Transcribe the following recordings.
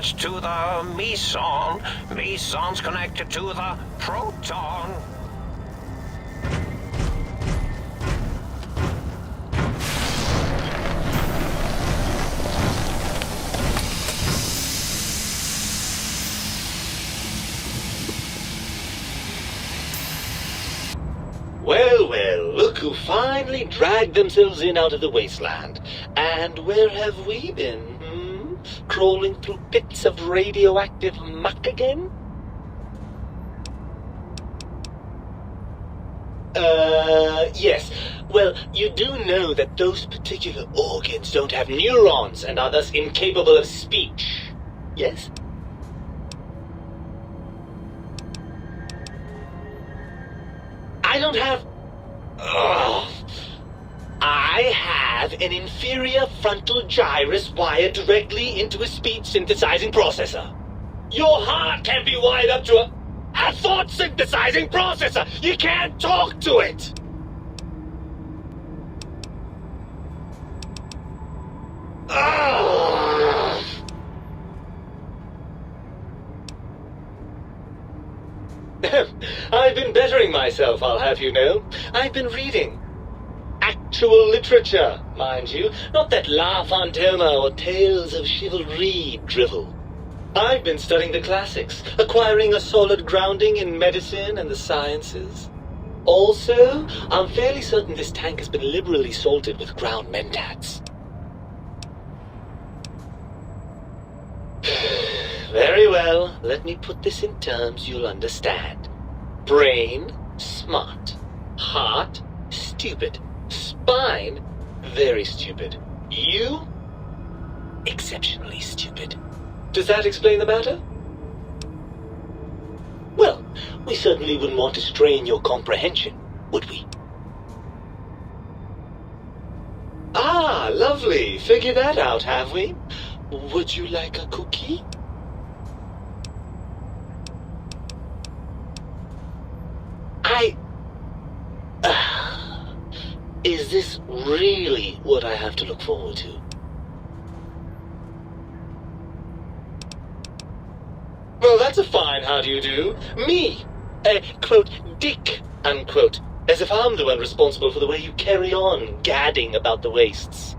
to the meson. Meson's connected to the proton. Well, well, look who finally dragged themselves in out of the wasteland. And where have we been? Crawling through pits of radioactive muck again? Yes. Well, you do know that those particular organs don't have neurons and are thus incapable of speech. Yes? I don't have... Ugh. I have an inferior frontal gyrus wired directly into a speech synthesizing processor. Your heart can't be wired up to a thought synthesizing processor. You can't talk to it. Ugh. I've been bettering myself, I'll have you know. I've been reading. Actual literature, mind you, not that La Fantôme or Tales of Chivalry drivel. I've been studying the classics, acquiring a solid grounding in medicine and the sciences. Also, I'm fairly certain this tank has been liberally salted with ground mentats. Very well, let me put this in terms you'll understand. Brain, smart. Heart, stupid. Spine, very stupid. You, exceptionally stupid. Does that explain the matter? Well, we certainly wouldn't want to strain your comprehension, would we? Ah, lovely. Figured that out, have we? Would you like a cookie? Is this really what I have to look forward to? Well, that's a fine how do you do. Me, a, quote, dick, unquote, as if I'm the one responsible for the way you carry on gadding about the wastes.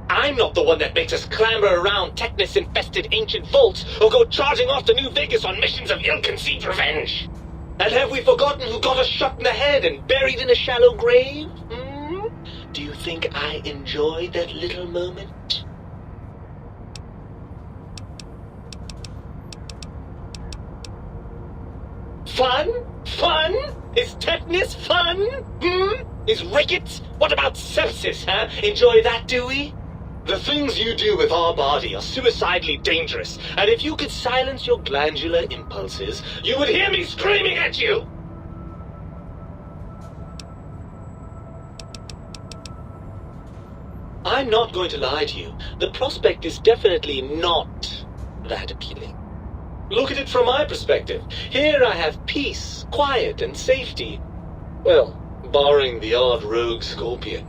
I'm not the one that makes us clamber around Technus-infested ancient vaults or go charging off to New Vegas on missions of ill-conceived revenge. And have we forgotten who got us shot in the head and buried in a shallow grave? Do you think I enjoyed that little moment? Fun? Fun? Is tetanus fun? Is rickets? What about sepsis, huh? Enjoy that, do we? The things you do with our body are suicidally dangerous, and if you could silence your glandular impulses, you would hear me screaming at you! I'm not going to lie to you. The prospect is definitely not that appealing. Look at it from my perspective. Here I have peace, quiet, and safety. Well, barring the odd rogue scorpion.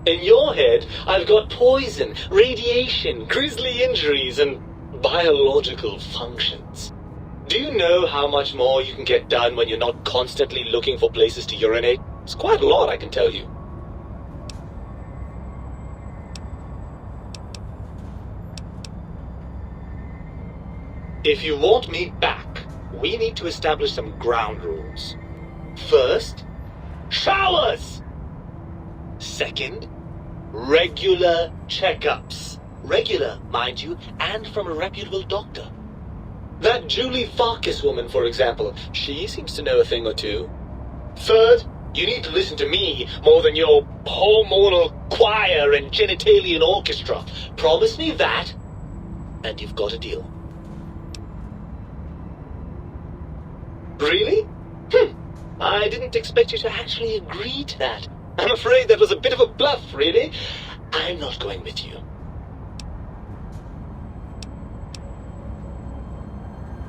In your head, I've got poison, radiation, grisly injuries, and biological functions. Do you know how much more you can get done when you're not constantly looking for places to urinate? It's quite a lot, I can tell you. If you want me back, we need to establish some ground rules. First, showers! Second, regular checkups. Regular, mind you, and from a reputable doctor. That Julie Farkas woman, for example, she seems to know a thing or two. Third, you need to listen to me more than your hormonal choir and genitalian orchestra. Promise me that, and you've got a deal. Really? I didn't expect you to actually agree to that. I'm afraid that was a bit of a bluff, really. I'm not going with you.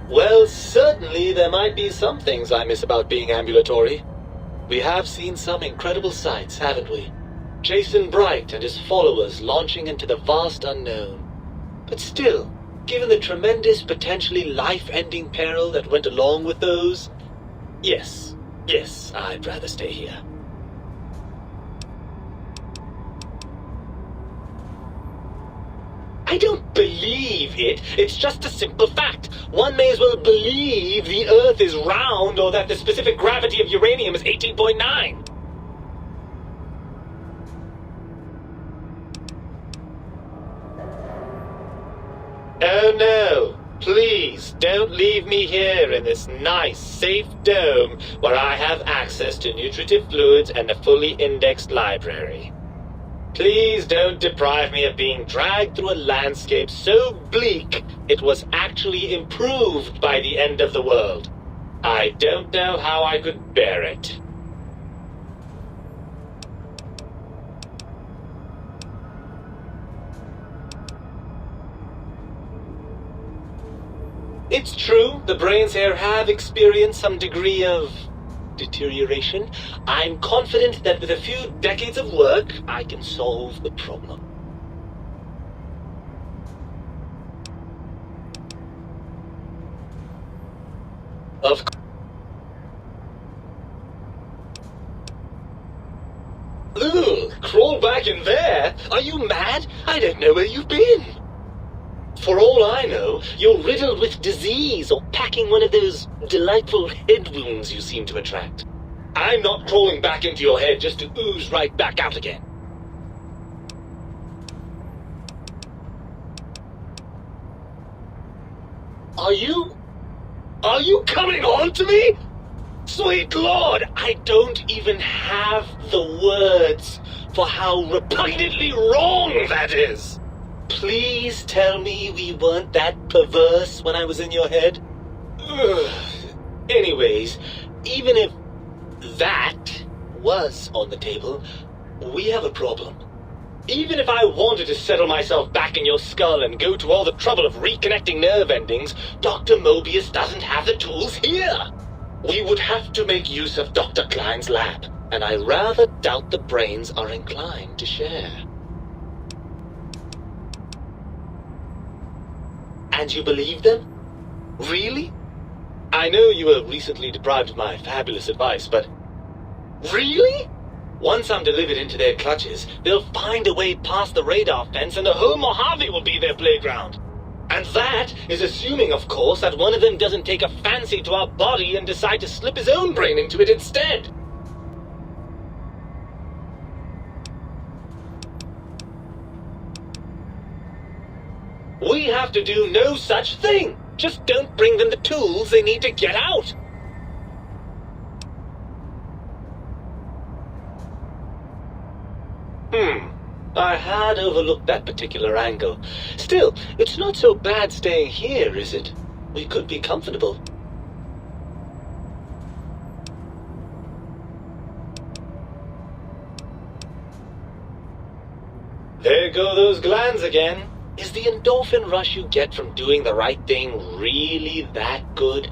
Well, certainly there might be some things I miss about being ambulatory. We have seen some incredible sights, haven't we? Jason Bright and his followers launching into the vast unknown. But still, given the tremendous, potentially life-ending peril that went along with those, yes, I'd rather stay here. I don't believe it. It's just a simple fact. One may as well believe the Earth is round or that the specific gravity of uranium is 18.9. Oh no. Please, don't leave me here in this nice, safe dome where I have access to nutritive fluids and a fully indexed library. Please don't deprive me of being dragged through a landscape so bleak it was actually improved by the end of the world. I don't know how I could bear it. It's true, the brains here have experienced some degree of deterioration. I'm confident that with a few decades of work, I can solve the problem. Of course. Ugh, crawl back in there? Are you mad? I don't know where you've been. For all I know, you're riddled with disease or packing one of those delightful head wounds you seem to attract. I'm not crawling back into your head just to ooze right back out again. Are you coming on to me? Sweet Lord, I don't even have the words for how repugnantly wrong that is. Please tell me we weren't that perverse when I was in your head? Ugh. Anyways, even if that was on the table, we have a problem. Even if I wanted to settle myself back in your skull and go to all the trouble of reconnecting nerve endings, Dr. Mobius doesn't have the tools here. We would have to make use of Dr. Klein's lab, and I rather doubt the brains are inclined to share. And you believe them? Really? I know you were recently deprived of my fabulous advice, but really? Once I'm delivered into their clutches, they'll find a way past the radar fence and the whole Mojave will be their playground. And that is assuming, of course, that one of them doesn't take a fancy to our body and decide to slip his own brain into it instead. We have to do no such thing. Just don't bring them the tools they need to get out. I had overlooked that particular angle. Still, it's not so bad staying here, is it? We could be comfortable. There go those glands again. Is the endorphin rush you get from doing the right thing really that good?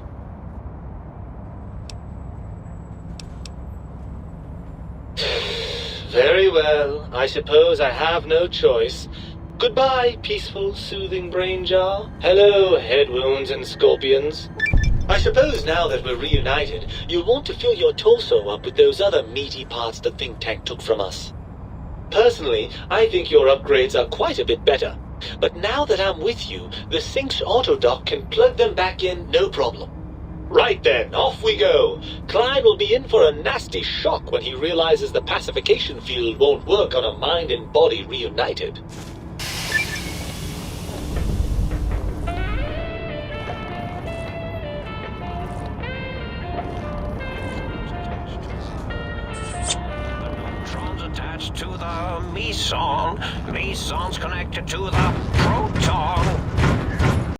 Very well. I suppose I have no choice. Goodbye, peaceful, soothing brain jar. Hello, head wounds and scorpions. I suppose now that we're reunited, you'll want to fill your torso up with those other meaty parts the think tank took from us. Personally, I think your upgrades are quite a bit better. But now that I'm with you, the Sync's autodock can plug them back in no problem. Right then, off we go. Klein will be in for a nasty shock when he realizes the pacification field won't work on a mind and body reunited. Attached to the meson. Meson's connected to the proton.